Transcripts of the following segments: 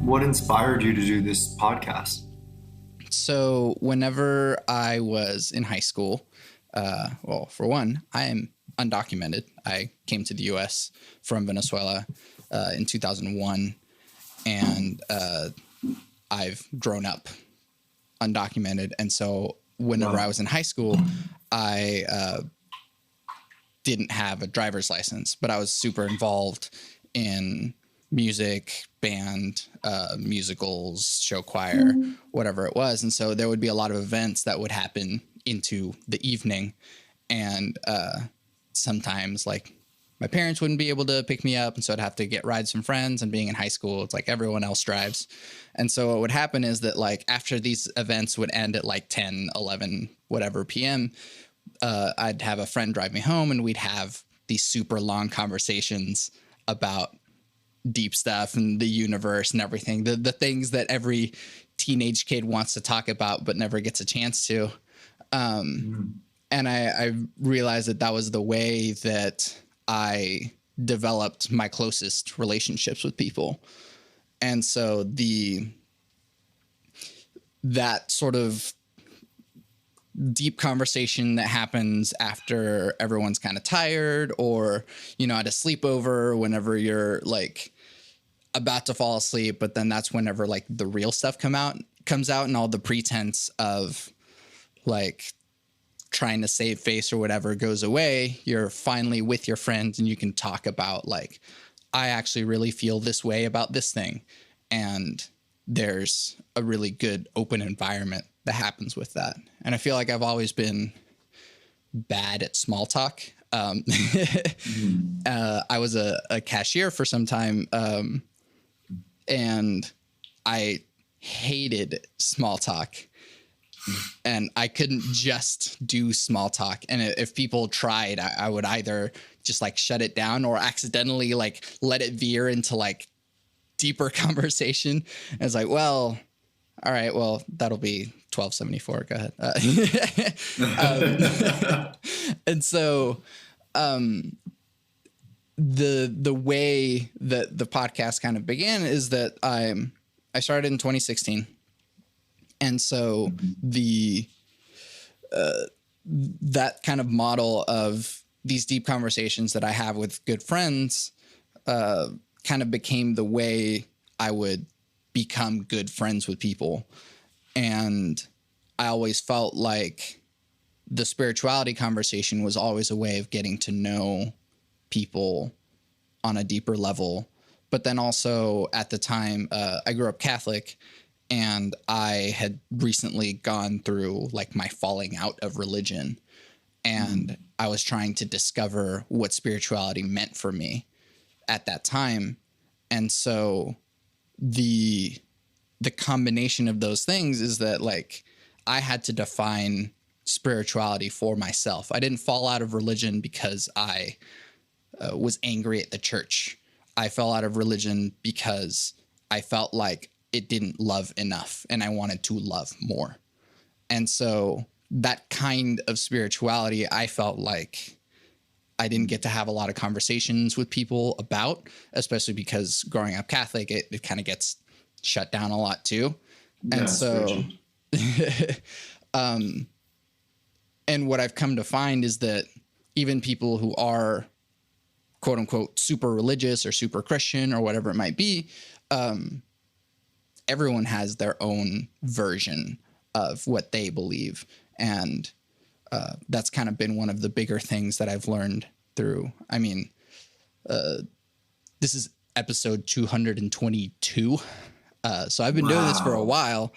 what inspired you to do this podcast? So whenever I was in high school, well, for one, I am undocumented. I came to the U.S. from Venezuela in 2001, and I've grown up undocumented. And so whenever I was in high school, I didn't have a driver's license, but I was super involved in music, band, musicals, show choir, whatever it was. And so there would be a lot of events that would happen into the evening. And sometimes like my parents wouldn't be able to pick me up. And so I'd have to get rides from friends, and being in high school, it's like everyone else drives. And so what would happen is that like after these events would end at like 10, 11, whatever PM, I'd have a friend drive me home, and we'd have these super long conversations about deep stuff and the universe and everything, the things that every teenage kid wants to talk about but never gets a chance to. And I realized that was the way that I developed my closest relationships with people. And so that sort of deep conversation that happens after everyone's kind of tired, or, you know, at a sleepover, whenever you're like about to fall asleep, but then that's whenever like the real stuff comes out and all the pretense of like trying to save face or whatever goes away. You're finally with your friends and you can talk about like, I actually really feel this way about this thing. And there's a really good open environment that happens with that. And I feel like I've always been bad at small talk. I was a cashier for some time, and I hated small talk. And I couldn't just do small talk. And if people tried, I would either just like shut it down or accidentally like let it veer into like deeper conversation. And it's like, well, all right, well, that'll be $12.74. Go ahead. And so the way that the podcast kind of began is that I started in 2016. And so that kind of model of these deep conversations that I have with good friends kind of became the way I would become good friends with people. And I always felt like the spirituality conversation was always a way of getting to know people on a deeper level. But then also at the time, I grew up Catholic, and I had recently gone through like my falling out of religion, and I was trying to discover what spirituality meant for me at that time. And so the combination of those things is that like I had to define spirituality for myself. I didn't fall out of religion because I was angry at the church. I fell out of religion because I felt like it didn't love enough and I wanted to love more. And so that kind of spirituality, I felt like I didn't get to have a lot of conversations with people about, especially because growing up Catholic, it kind of gets shut down a lot too. And so, and what I've come to find is that even people who are quote unquote super religious or super Christian or whatever it might be, everyone has their own version of what they believe. And that's kind of been one of the bigger things that I've learned through. I mean, this is episode 222. So I've been doing this for a while.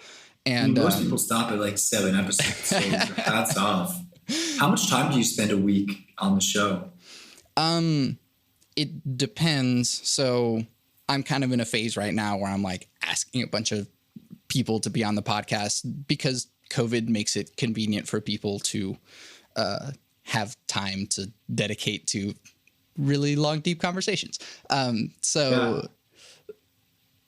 And most people stop at like 7 episodes. So hats off. How much time do you spend a week on the show? It depends. So I'm kind of in a phase right now where I'm like asking a bunch of people to be on the podcast because COVID makes it convenient for people to have time to dedicate to really long, deep conversations.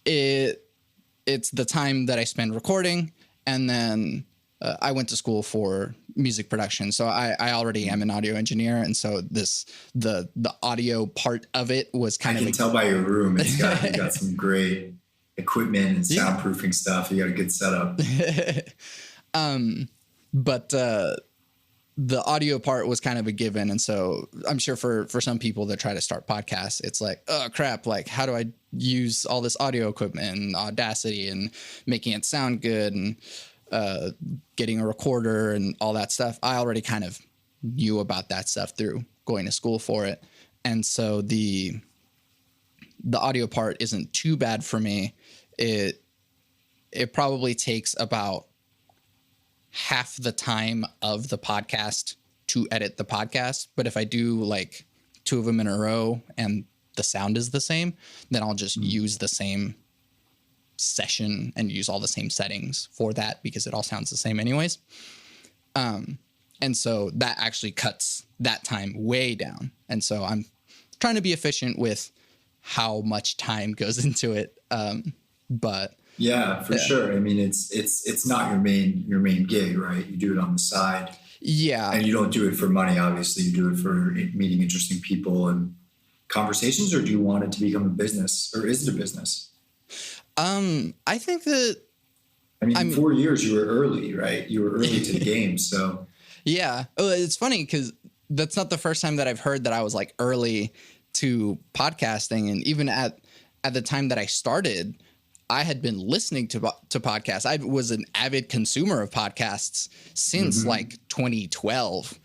It's the time that I spend recording, and then I went to school for music production. So I already am an audio engineer. And so the audio part of it was kind of... I can tell by your room. You got some great equipment and soundproofing stuff. You got a good setup. But the audio part was kind of a given. And so I'm sure for some people that try to start podcasts, it's like, oh crap, like how do I use all this audio equipment and Audacity and making it sound good and getting a recorder and all that stuff. I already kind of knew about that stuff through going to school for it. And so the audio part isn't too bad for me. It probably takes about half the time of the podcast to edit the podcast. But if I do like 2 of them in a row and the sound is the same, then I'll just use the same session and use all the same settings for that because it all sounds the same anyways. And so that actually cuts that time way down. And so I'm trying to be efficient with how much time goes into it. But yeah, for sure. I mean, it's not your main gig, right? You do it on the side. Yeah. And you don't do it for money, obviously. You do it for meeting interesting people and conversations, or do you want it to become a business, or is it a business? I think that, I mean, 4 years you were early, right? You were early to the game. So yeah. Oh, it's funny because that's not the first time that I've heard that I was like early to podcasting. And even at the time that I started, I had been listening to podcasts. I was an avid consumer of podcasts since like 2012.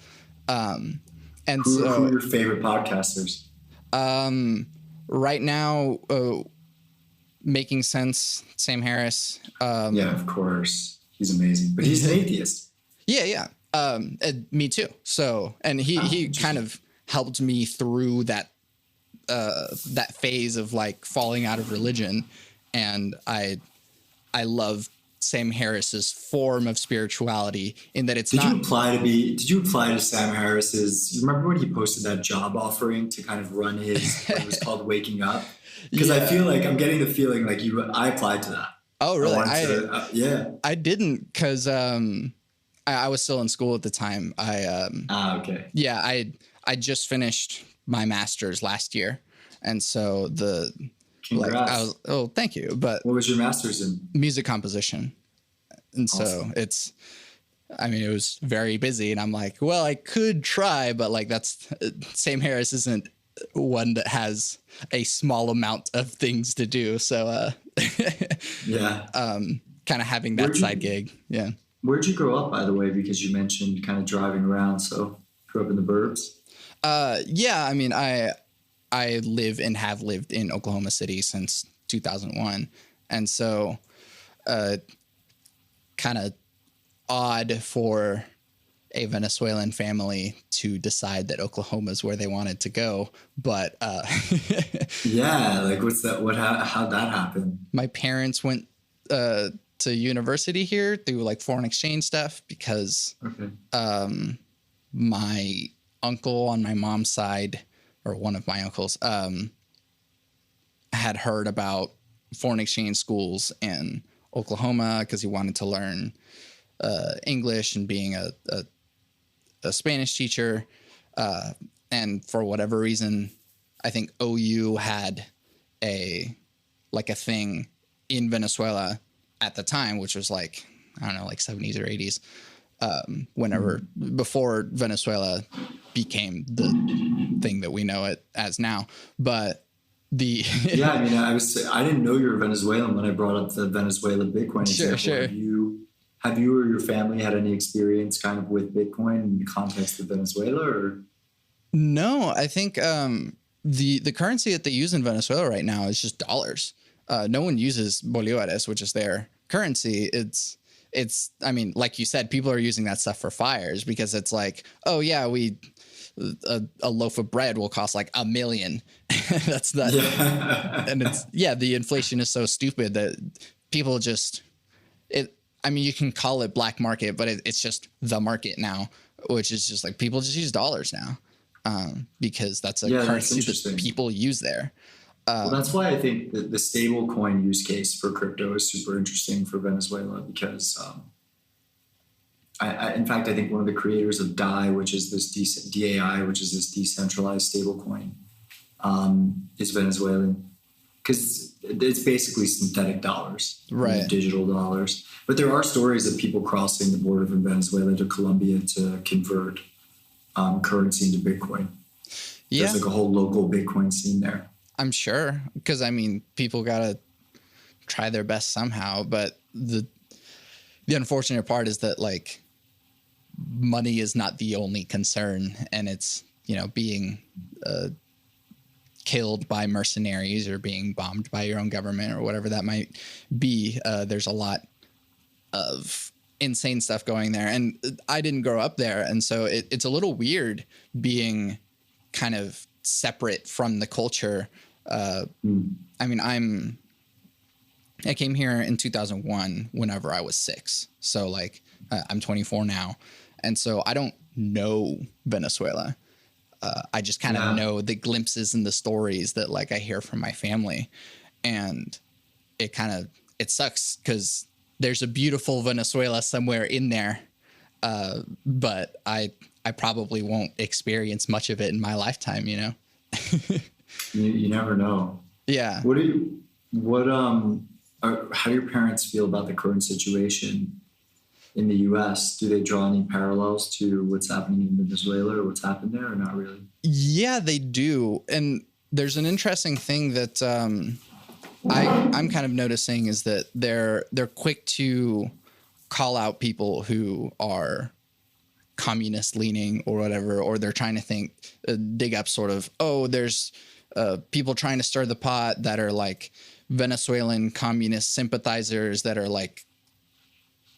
And who are your favorite podcasters? Right now, Making Sense, Sam Harris. Yeah, of course. He's amazing, but he's an atheist. Yeah. Me too. So, and he kind of helped me through that phase of like falling out of religion. And I love Sam Harris's form of spirituality in that it's Did you apply to Sam Harris's, you remember when he posted that job offering to kind of run his, what it was called Waking Up? Because I feel like I'm getting the feeling like I applied to that. Oh, really? Yeah. I didn't because I was still in school at the time. Okay. Yeah, I just finished my master's last year. And so Congrats. Thank you. But what was your master's in? Music composition. And awesome. So it was very busy and I'm like, well, I could try, but like Sam Harris isn't one that has a small amount of things to do. So, yeah. Kind of having that side gig. Yeah. Where'd you grow up, by the way? Because you mentioned kind of driving around. So grew up in the burbs. Yeah. I mean, I live and have lived in Oklahoma City since 2001. And so kind of odd for a Venezuelan family to decide that Oklahoma is where they wanted to go. But yeah, like how'd that happen? My parents went to university here through like foreign exchange stuff because my uncle on my mom's side, or one of my uncles, had heard about foreign exchange schools in Oklahoma because he wanted to learn English and being a Spanish teacher. And for whatever reason, I think OU had a thing in Venezuela at the time, which was like, I don't know, like 70s or 80s. Before Venezuela became the thing that we know it as now. But yeah, I mean, I didn't know you were Venezuelan when I brought up the Venezuela Bitcoin example. Sure. Have you or your family had any experience kind of with Bitcoin in the context of Venezuela, or? No, I think the currency that they use in Venezuela right now is just dollars. No one uses bolívares, which is their currency. It's, I mean, like you said, people are using that stuff for fires because it's like, oh yeah, a loaf of bread will cost like $1 million. That's that. Yeah. And the inflation is so stupid that people I mean, you can call it black market, but it's just the market now, which is just like people just use dollars now because that's a currency that people use there. Well, that's why I think that the stable coin use case for crypto is super interesting for Venezuela because in fact, I think one of the creators of DAI, which is this DAI, which is this decentralized stable coin, is Venezuelan. because it's basically synthetic dollars, Right? Digital dollars. But there are stories of people crossing the border from Venezuela to Colombia to convert currency into Bitcoin. Yeah, There's like a whole local Bitcoin scene there. I'm sure, because I mean, people gotta try their best somehow. But the unfortunate part is that like money is not the only concern, and it's, you know, being killed by mercenaries or being bombed by your own government or whatever that might be. There's a lot of insane stuff going there, and I didn't grow up there, and so it's a little weird being kind of separate from the culture. I mean, I came here in 2001 whenever I was 6. So like I'm 24 now. And so I don't know Venezuela. I just kind of know the glimpses and the stories that like I hear from my family. And it sucks because there's a beautiful Venezuela somewhere in there. But I probably won't experience much of it in my lifetime, you know? You never know. Yeah. How do your parents feel about the current situation in the U.S.? Do they draw any parallels to what's happening in Venezuela or what's happened there, or not really? Yeah, they do. And there's an interesting thing that I'm kind of noticing is that they're quick to call out people who are communist leaning or whatever, or they're trying to dig up sort of, there's people trying to stir the pot that are like Venezuelan communist sympathizers that are like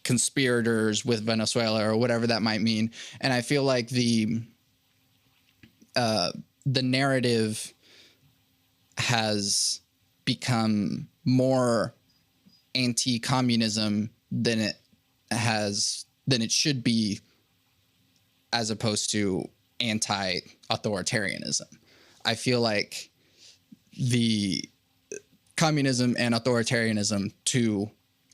conspirators with Venezuela or whatever that might mean. And I feel like the narrative has become more anti-communism than it should be, as opposed to anti-authoritarianism. I feel like the communism and authoritarianism to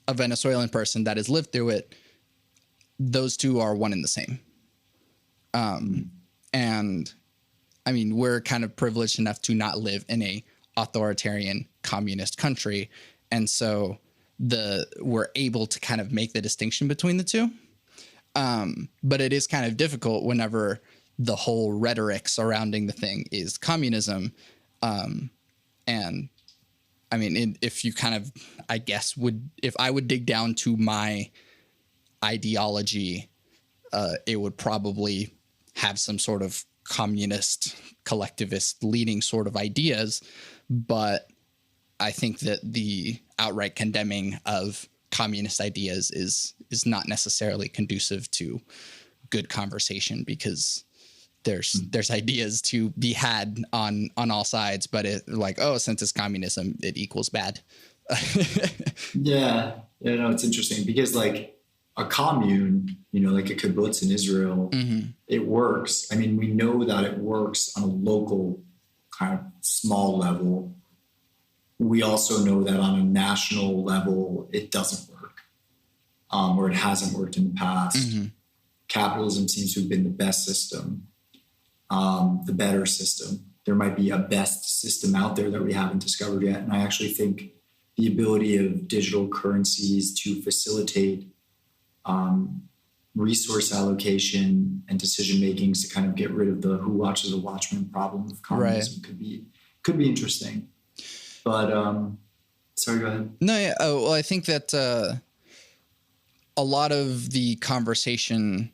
a Venezuelan person that has lived through it, those two are one and the same. And I mean, we're kind of privileged enough to not live in a authoritarian communist country. And so we're able to kind of make the distinction between the two. But it is kind of difficult whenever the whole rhetoric surrounding the thing is communism. And I mean, if you kind of, I guess, if I would dig down to my ideology, it would probably have some sort of communist, collectivist leaning sort of ideas. But I think that the outright condemning of communist ideas is not necessarily conducive to good conversation, because there's ideas to be had on all sides, but since it's communism, it equals bad. Yeah, it's interesting because like a commune, like a kibbutz in Israel, it works. I mean, we know that it works on a local kind of small level. We also know that on a national level, it doesn't work, or it hasn't worked in the past. Capitalism seems to have been the best system. The better system. There might be a best system out there that we haven't discovered yet. And I actually think the ability of digital currencies to facilitate resource allocation and decision makings to kind of get rid of the who watches a watchman problem of communism could be interesting. But sorry, go ahead. No, yeah. Oh, well, I think that a lot of the conversation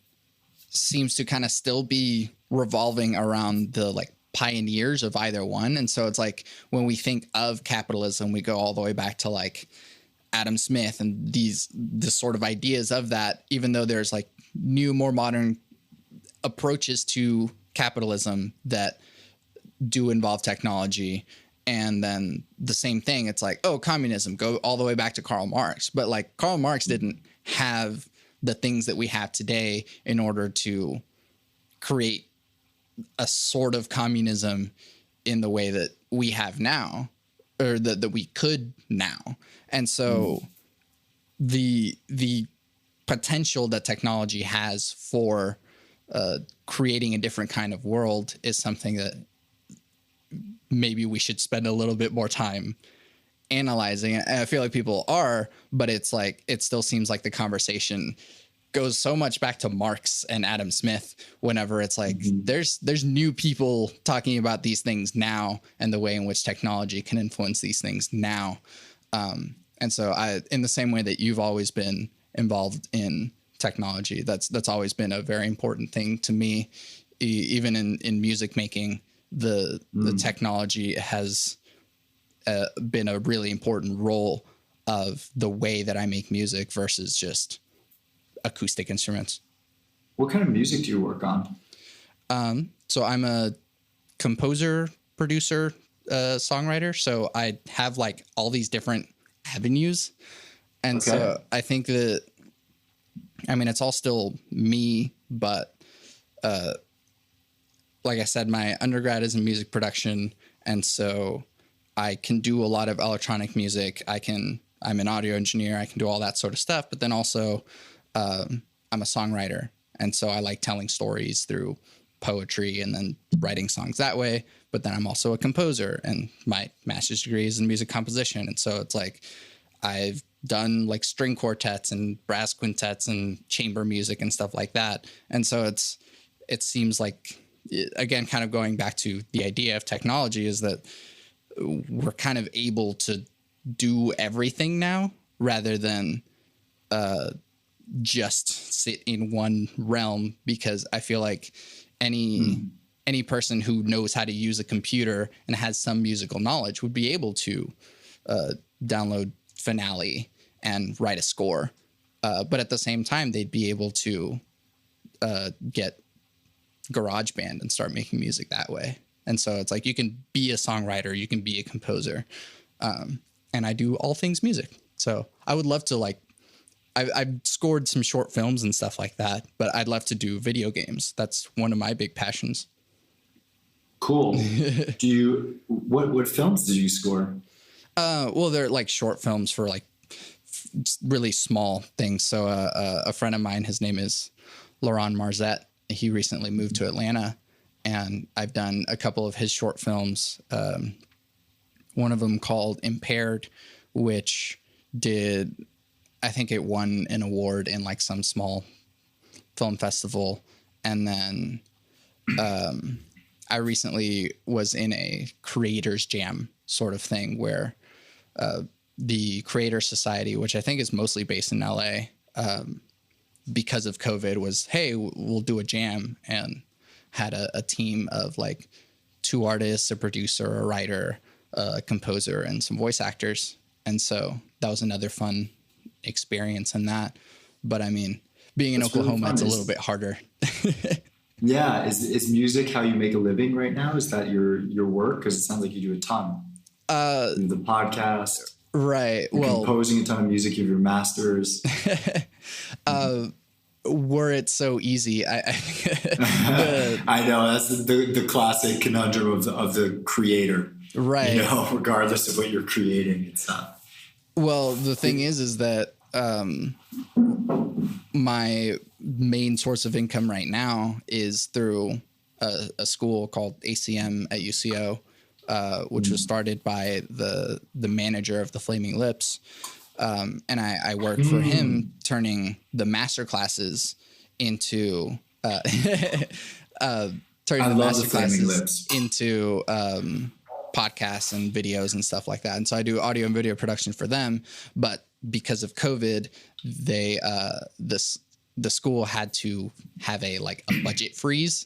seems to kind of still be revolving around the like pioneers of either one. And so it's like when we think of capitalism, we go all the way back to like Adam Smith and this sort of ideas of that, even though there's like new, more modern approaches to capitalism that do involve technology. And then the same thing, it's like, communism, go all the way back to Karl Marx. But like Karl Marx didn't have the things that we have today in order to create a sort of communism in the way that we have now, or that we could now. And so the potential that technology has for creating a different kind of world is something that maybe we should spend a little bit more time analyzing it. And I feel like people are, but it's like, it still seems like the conversation goes so much back to Marx and Adam Smith whenever it's like, there's new people talking about these things now and the way in which technology can influence these things now. And so in the same way that you've always been involved in technology, that's always been a very important thing to me. Even in music making, the technology has been a really important role of the way that I make music versus just acoustic instruments. What kind of music do you work on? So I'm a composer, producer, songwriter. So I have like all these different avenues. And so I think that, I mean, it's all still me, but like I said, my undergrad is in music production. And so I can do a lot of electronic music. I'm an audio engineer. I can do all that sort of stuff. But then also I'm a songwriter. And so I like telling stories through poetry and then writing songs that way. But then I'm also a composer, and my master's degree is in music composition. And so it's like I've done like string quartets and brass quintets and chamber music and stuff like that. And so it seems like, again, kind of going back to the idea of technology, is that we're kind of able to do everything now rather than just sit in one realm, because I feel like any person who knows how to use a computer and has some musical knowledge would be able to download Finale and write a score. But at the same time, they'd be able to get GarageBand and start making music that way. And so it's like, you can be a songwriter, you can be a composer. And I do all things music. So I would love to, like, I've scored some short films and stuff like that, but I'd love to do video games. That's one of my big passions. Cool. What films did you score? Well, they're like short films for like really small things. So a friend of mine, his name is Laurent Marzette. He recently moved to Atlanta, and I've done a couple of his short films. One of them called Impaired, which I think it won an award in like some small film festival. And then I recently was in a creators jam sort of thing where the Creator Society, which I think is mostly based in LA, because of COVID, was, hey, we'll do a jam, and had a team of like 2 artists, a producer, a writer, a composer, and some voice actors. And so that was another fun experience in that. But I mean, being in Oklahoma, really, it's a little bit harder. Yeah. Is music how you make a living right now? Is that your work? Because it sounds like you do a ton. You do the podcast. Right. You're composing a ton of music. You have your masters. Were it so easy, I know that's the classic conundrum of the creator, right? You know, regardless of what you're creating, it's not. Well, the thing is that my main source of income right now is through a school called ACM at UCO, which was started by the manager of the Flaming Lips. And I worked for him, turning the master classes into podcasts and videos and stuff like that. And so I do audio and video production for them. But because of COVID, they the school had to have a budget freeze.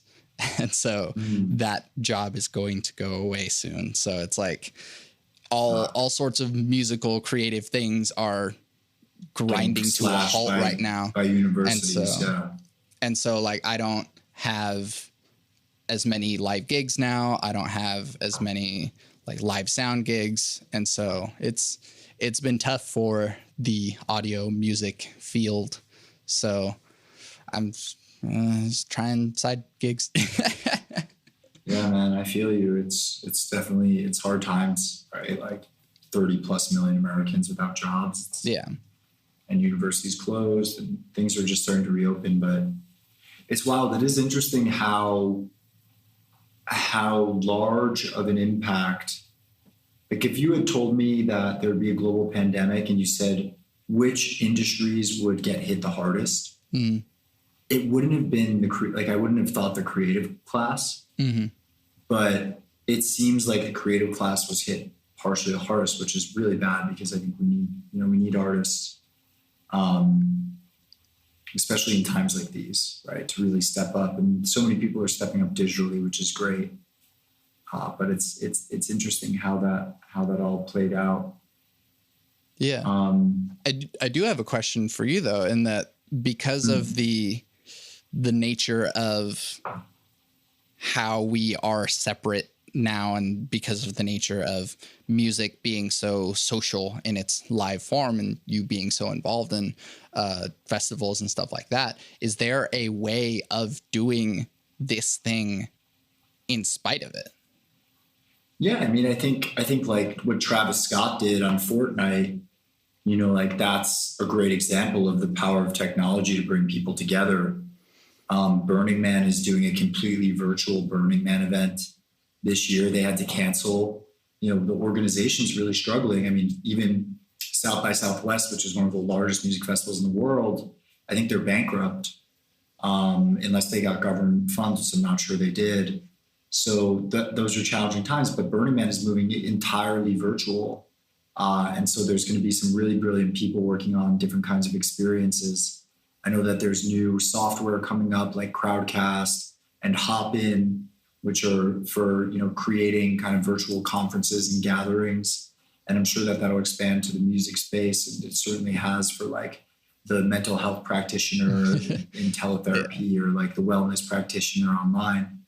And so that job is going to go away soon. So it's like all sorts of musical creative things are grinding to a halt right now by universities. And so like, I don't have as many live gigs now. I don't have as many like live sound gigs. And so it's been tough for the audio music field. So I'm just trying side gigs. Yeah, man, I feel you. It's definitely hard times, right? Like 30+ million Americans without jobs. Yeah. And universities closed and things are just starting to reopen. But it's wild. It is interesting how large of an impact Like if you had told me that there'd be a global pandemic and you said which industries would get hit the hardest, it wouldn't have been I wouldn't have thought the creative class, but it seems like the creative class was hit partially the hardest, which is really bad because I think we need artists, especially in times like these, right, to really step up. And so many people are stepping up digitally, which is great. But it's interesting how that all played out. Yeah. I do have a question for you though, in that because of the nature of how we are separate now, and because of the nature of music being so social in its live form and you being so involved in festivals and stuff like that, is there a way of doing this thing in spite of it? Yeah, I mean, I think like what Travis Scott did on Fortnite, you know, like that's a great example of the power of technology to bring people together. Burning Man is doing a completely virtual Burning Man event this year. They had to cancel. You know, the organization's really struggling. I mean, even South by Southwest, which is one of the largest music festivals in the world, I think they're bankrupt unless they got government funds. I'm not sure they did. So those are challenging times, but Burning Man is moving entirely virtual. And so there's going to be some really brilliant people working on different kinds of experiences. I know that there's new software coming up like Crowdcast and Hopin, which are for, you know, creating kind of virtual conferences and gatherings. And I'm sure that that'll expand to the music space. And it certainly has for like the mental health practitioner in teletherapy or like the wellness practitioner online.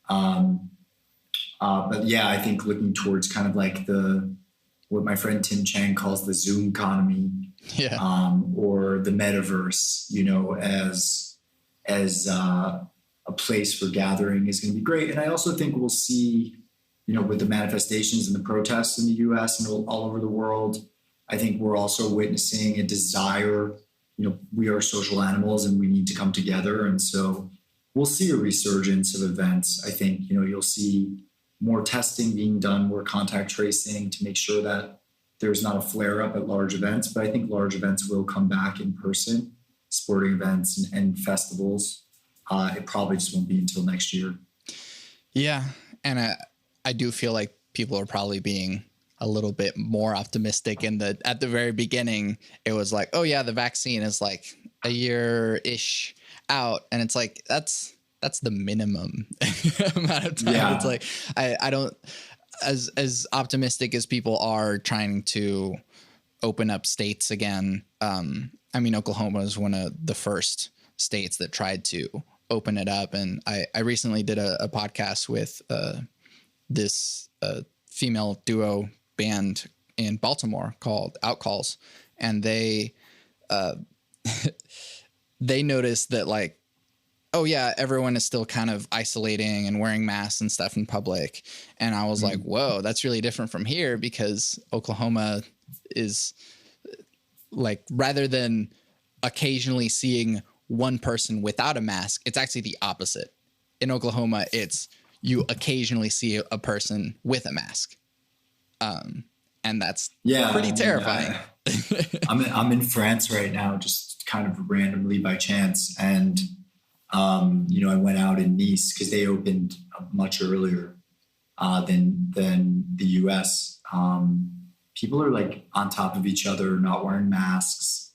But yeah, I think looking towards kind of like what my friend Tim Chang calls the Zoom economy, or the metaverse, you know, as a place for gathering is going to be great. And I also think we'll see, you know, with the manifestations and the protests in the US and all over the world, I think we're also witnessing a desire, you know, we are social animals and we need to come together. And so we'll see a resurgence of events. I think, you know, you'll see more testing being done, more contact tracing to make sure that there's not a flare up at large events. But I think large events will come back in person, sporting events and festivals. It probably just won't be until next year. Yeah. And I do feel like people are probably being a little bit more optimistic at the very beginning. It was like, oh yeah, the vaccine is like a year-ish out. And it's like, that's the minimum amount of time. Yeah. It's like, I don't, as optimistic as people are trying to open up states again. I mean, Oklahoma is one of the first states that tried to open it up. And I recently did a podcast with this female duo band in Baltimore called Outcalls. And they noticed that like, oh yeah, everyone is still kind of isolating and wearing masks and stuff in public. And I was like, whoa, that's really different from here, because Oklahoma is like, rather than occasionally seeing one person without a mask, it's actually the opposite. In Oklahoma, it's you occasionally see a person with a mask. And that's pretty terrifying. I'm in France right now, just kind of randomly by chance. And you know, I went out in Nice because they opened much earlier than the US. People are like on top of each other, not wearing masks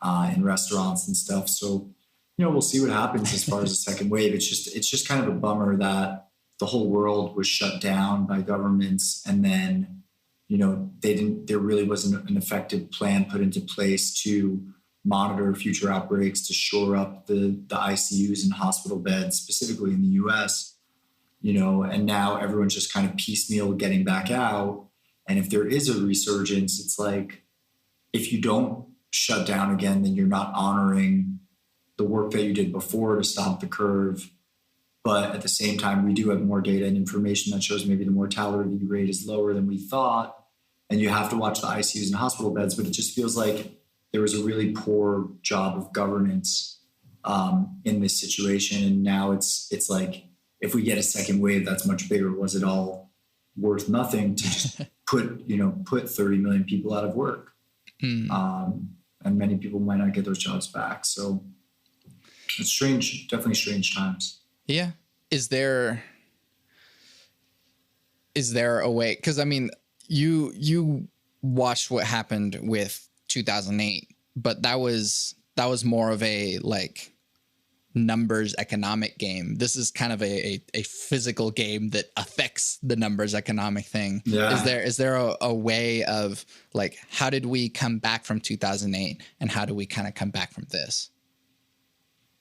in restaurants and stuff. So, you know, we'll see what happens as far as the second wave. It's just kind of a bummer that the whole world was shut down by governments, and then, you know, there really wasn't an effective plan put into place to monitor future outbreaks, to shore up the ICUs and hospital beds, specifically in the US, you know, and now everyone's just kind of piecemeal getting back out. And if there is a resurgence, it's like, if you don't shut down again, then you're not honoring the work that you did before to stop the curve. But at the same time, we do have more data and information that shows maybe the mortality rate is lower than we thought. And you have to watch the ICUs and hospital beds, but it just feels like there was a really poor job of governance in this situation. And now it's like, if we get a second wave, that's much bigger. Was it all worth nothing to just put 30 million people out of work. And many people might not get those jobs back. So it's strange, definitely strange times. Yeah. Is there a way? Because I mean, you watched what happened with 2008, but that was more of a like numbers economic game. This is kind of a physical game that affects the numbers economic thing. Yeah. Is there a way of like, how did we come back from 2008 and how do we kind of come back from this?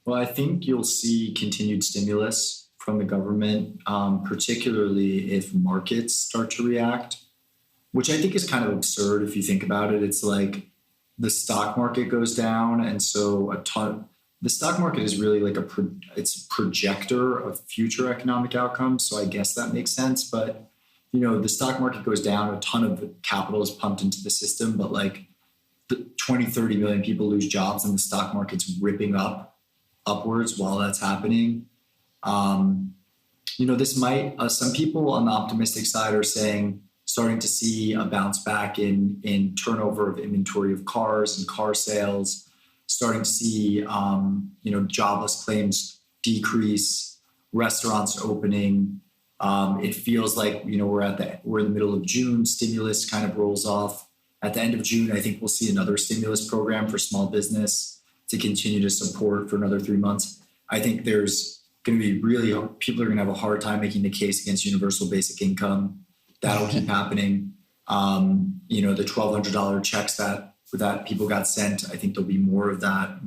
Well, I think you'll see continued stimulus from the government, particularly if markets start to react, which I think is kind of absurd if you think about it. It's like the stock market goes down, and so the stock market is really like it's a projector of future economic outcomes. So I guess that makes sense. But, the stock market goes down, a ton of capital is pumped into the system, but like 20, 30 million people lose jobs and the stock market's ripping upwards while that's happening. This might, some people on the optimistic side are starting to see a bounce back in turnover of inventory of cars and car sales, starting to see, jobless claims decrease, restaurants opening. It feels like, we're in the middle of June, stimulus kind of rolls off. At the end of June, I think we'll see another stimulus program for small business to continue to support for another 3 months. I think there's going to be people are going to have a hard time making the case against universal basic income. That'll keep happening. The $1,200 checks that people got sent, I think there'll be more of that,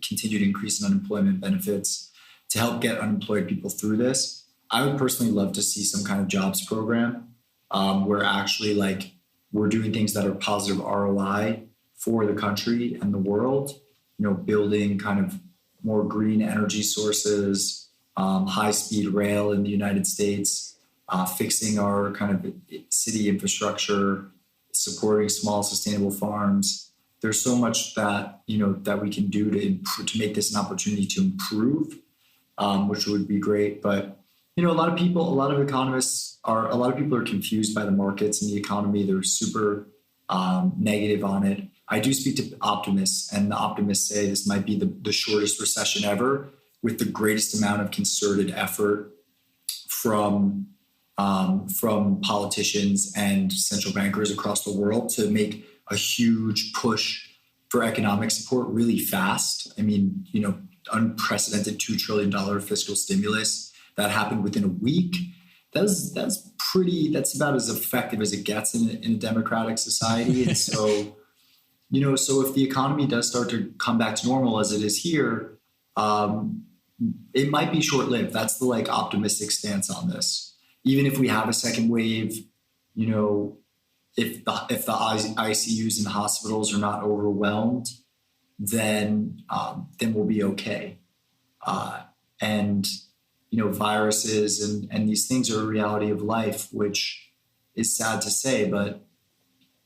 continued increase in unemployment benefits to help get unemployed people through this. I would personally love to see some kind of jobs program where actually like we're doing things that are positive ROI for the country and the world, building kind of more green energy sources, high-speed rail in the United States, fixing our kind of city infrastructure, supporting small sustainable farms. There's so much that, that we can do to make this an opportunity to improve, which would be great. But, a lot of people are confused by the markets and the economy. They're super negative on it. I do speak to optimists, and the optimists say this might be the shortest recession ever, with the greatest amount of concerted effort from politicians and central bankers across the world to make a huge push for economic support really fast. I mean, unprecedented $2 trillion fiscal stimulus that happened within a week. That's about as effective as it gets in a democratic society. And so, so if the economy does start to come back to normal as it is here, it might be short-lived. That's the like optimistic stance on this. Even if we have a second wave, if the ICUs and hospitals are not overwhelmed, then we'll be okay. And viruses and these things are a reality of life, which is sad to say. But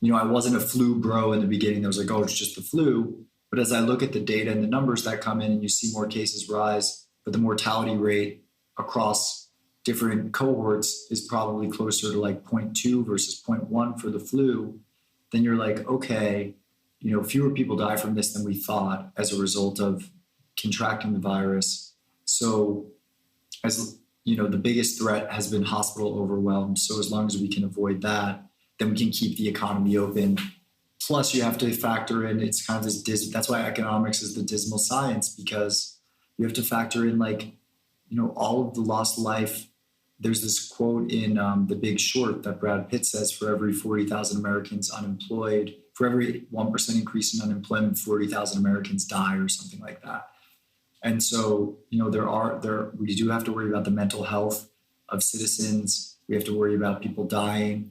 I wasn't a flu bro in the beginning. I was like, oh, it's just the flu. But as I look at the data and the numbers that come in, and you see more cases rise, but the mortality rate across different cohorts is probably closer to like 0.2 versus 0.1 for the flu, then you're like, okay, fewer people die from this than we thought as a result of contracting the virus. So as the biggest threat has been hospital overwhelm. So as long as we can avoid that, then we can keep the economy open. Plus you have to factor in, it's kind of this that's why economics is the dismal science, because you have to factor in all of the lost life. There's this quote in The Big Short that Brad Pitt says, for every 40,000 Americans unemployed, for every 1% increase in unemployment, 40,000 Americans die or something like that. And so, we do have to worry about the mental health of citizens. We have to worry about people dying.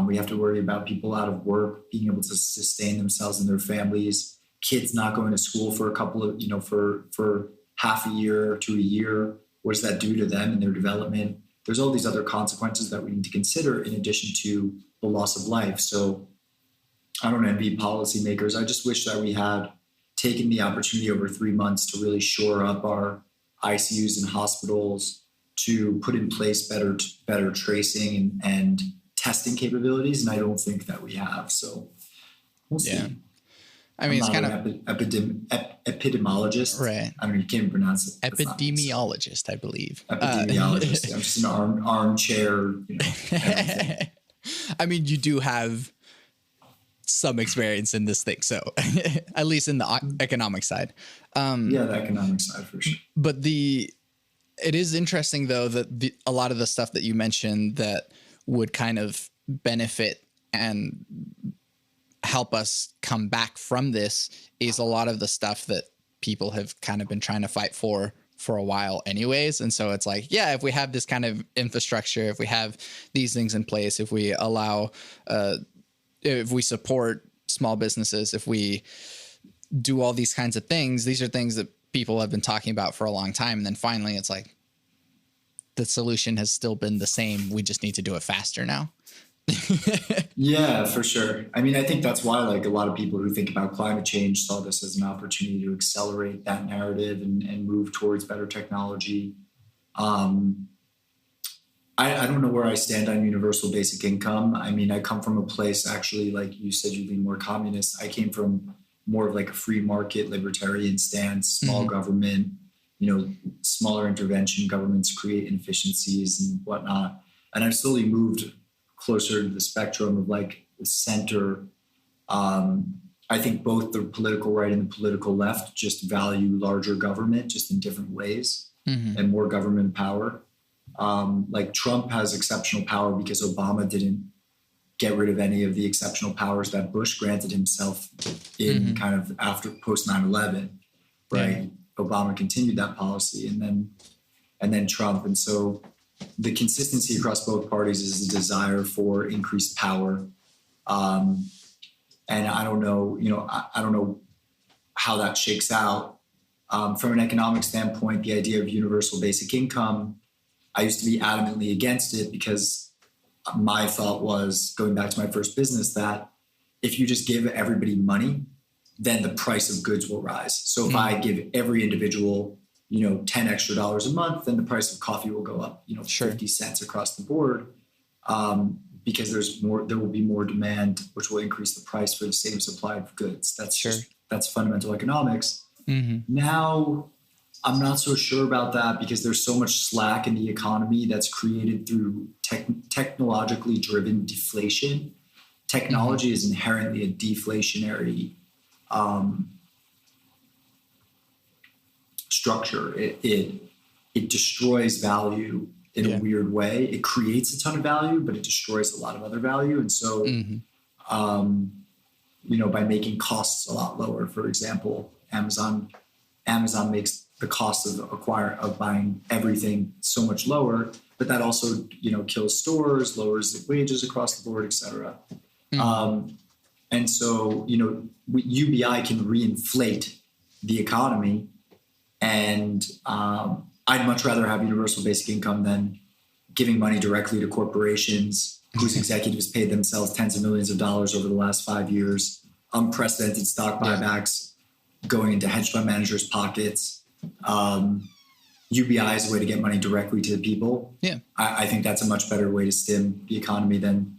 We have to worry about people out of work, being able to sustain themselves and their families, kids not going to school for a couple of, for half a year to a year. What does that do to them and their development? There's all these other consequences that we need to consider in addition to the loss of life. So I don't envy policymakers. I just wish that we had taken the opportunity over 3 months to really shore up our ICUs and hospitals, to put in place better tracing and testing capabilities. And I don't think that we have. So we'll see. Yeah. I mean, I'm it's not kind of epidemiologist. right. I mean, you can't even pronounce it. Epidemiologist, I believe. Epidemiologist. I'm just an armchair, everything. I mean, you do have some experience in this thing, so at least in the economic side. The economic side for sure. But it is interesting though that a lot of the stuff that you mentioned that would kind of benefit and help us come back from this is a lot of the stuff that people have kind of been trying to fight for a while anyways. And so it's like, yeah, if we have this kind of infrastructure, if we have these things in place, if we allow, if we support small businesses, if we do all these kinds of things, these are things that people have been talking about for a long time. And then finally it's like the solution has still been the same. We just need to do it faster now. Yeah, for sure. I mean, I think that's why like a lot of people who think about climate change saw this as an opportunity to accelerate that narrative and move towards better technology. I don't know where I stand on universal basic income. I mean, I come from a place actually, like you said, you lean more communist. I came from more of like a free market libertarian stance, small government, smaller intervention, governments create inefficiencies and whatnot. And I've slowly moved closer to the spectrum of like the center. I think both the political right and the political left just value larger government just in different ways and more government power. Like Trump has exceptional power because Obama didn't get rid of any of the exceptional powers that Bush granted himself in kind of after post 9/11, right? Obama continued that policy and then Trump. And so the consistency across both parties is a desire for increased power. And I don't know, I don't know how that shakes out. From an economic standpoint, the idea of universal basic income, I used to be adamantly against it because my thought was, going back to my first business, that if you just give everybody money, then the price of goods will rise. So if I give every individual, $10 extra a month, then the price of coffee will go up, 50 cents across the board, because there will be more demand, which will increase the price for the same supply of goods. That's fundamental economics. Now, I'm not so sure about that because there's so much slack in the economy that's created through technologically driven deflation. Technology is inherently a deflationary structure. It destroys value in a weird way. It creates a ton of value, but it destroys a lot of other value. And so, by making costs a lot lower, for example, Amazon makes the cost of buying everything so much lower, but that also, kills stores, lowers the wages across the board, et cetera. And so, UBI can reinflate the economy. And I'd much rather have universal basic income than giving money directly to corporations whose executives paid themselves tens of millions of dollars over the last 5 years, unprecedented stock buybacks going into hedge fund managers' pockets. UBI is a way to get money directly to the people. I think that's a much better way to stim the economy than,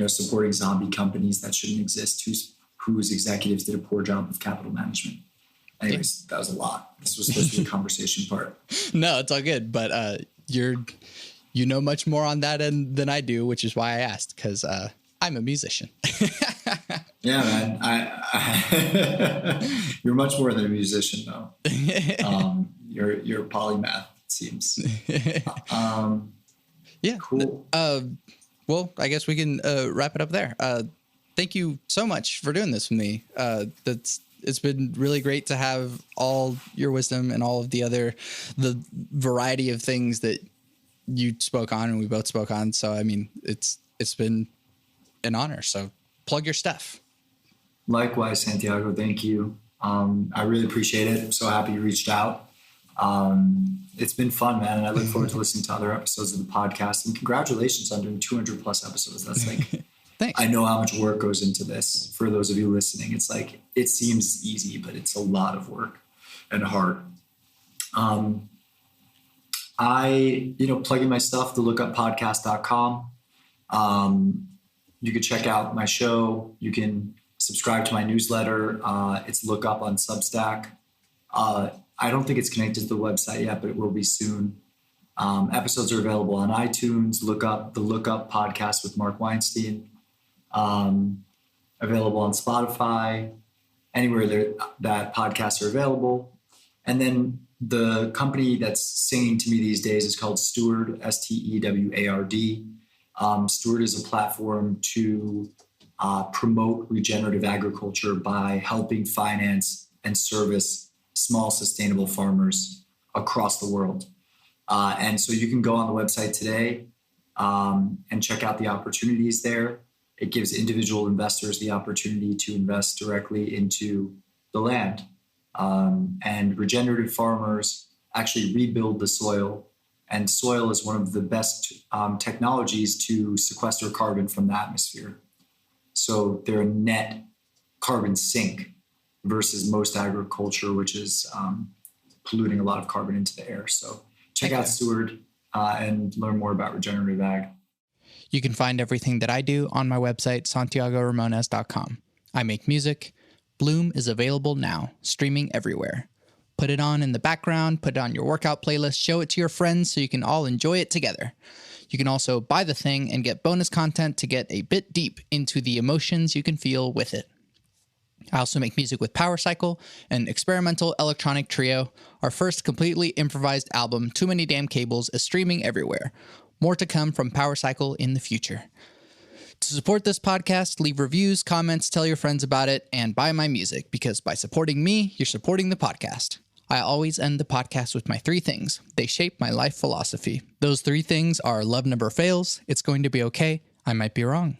supporting zombie companies that shouldn't exist, whose executives did a poor job of capital management. Anyways, that was a lot. This was supposed to be the conversation part. No, it's all good. But you know much more on that end than I do, which is why I asked, because I'm a musician. Yeah, man. You're much more than a musician, though. You're a polymath, it seems. Cool. Well, I guess we can wrap it up there. Thank you so much for doing this with me. It's been really great to have all your wisdom and all of the variety of things that you spoke on and we both spoke on. So, I mean, it's been an honor. So plug your stuff. Likewise, Santiago. Thank you. I really appreciate it. I'm so happy you reached out. It's been fun, man. And I look forward to listening to other episodes of the podcast, and congratulations on doing 200 plus episodes. That's like, thanks. I know how much work goes into this. For those of you listening, it's like, it seems easy, but it's a lot of work and heart. Plugging my stuff, thelookuppodcast.com. You can check out my show. You can subscribe to my newsletter. It's Look Up on Substack. I don't think it's connected to the website yet, but it will be soon. Episodes are available on iTunes. Look up the Look Up podcast with Marc Weinstein. Available on Spotify, anywhere that podcasts are available. And then the company that's singing to me these days is called Steward, Steward. Steward is a platform to promote regenerative agriculture by helping finance and service small sustainable farmers across the world. And so you can go on the website today and check out the opportunities there. It gives individual investors the opportunity to invest directly into the land. And regenerative farmers actually rebuild the soil. And soil is one of the best technologies to sequester carbon from the atmosphere. So they're a net carbon sink versus most agriculture, which is polluting a lot of carbon into the air. So check out Steward and learn more about regenerative ag. You can find everything that I do on my website, SantiagoRamones.com. I make music. Bloom is available now, streaming everywhere. Put it on in the background, put it on your workout playlist, show it to your friends so you can all enjoy it together. You can also buy the thing and get bonus content to get a bit deep into the emotions you can feel with it. I also make music with Power Cycle, an experimental electronic trio. Our first completely improvised album, Too Many Damn Cables, is streaming everywhere. More to come from Power Cycle in the future. To support this podcast, leave reviews, comments, tell your friends about it, and buy my music, because by supporting me, you're supporting the podcast. I always end the podcast with my 3 things. They shape my life philosophy. Those 3 things are: love never fails, it's going to be okay, I might be wrong.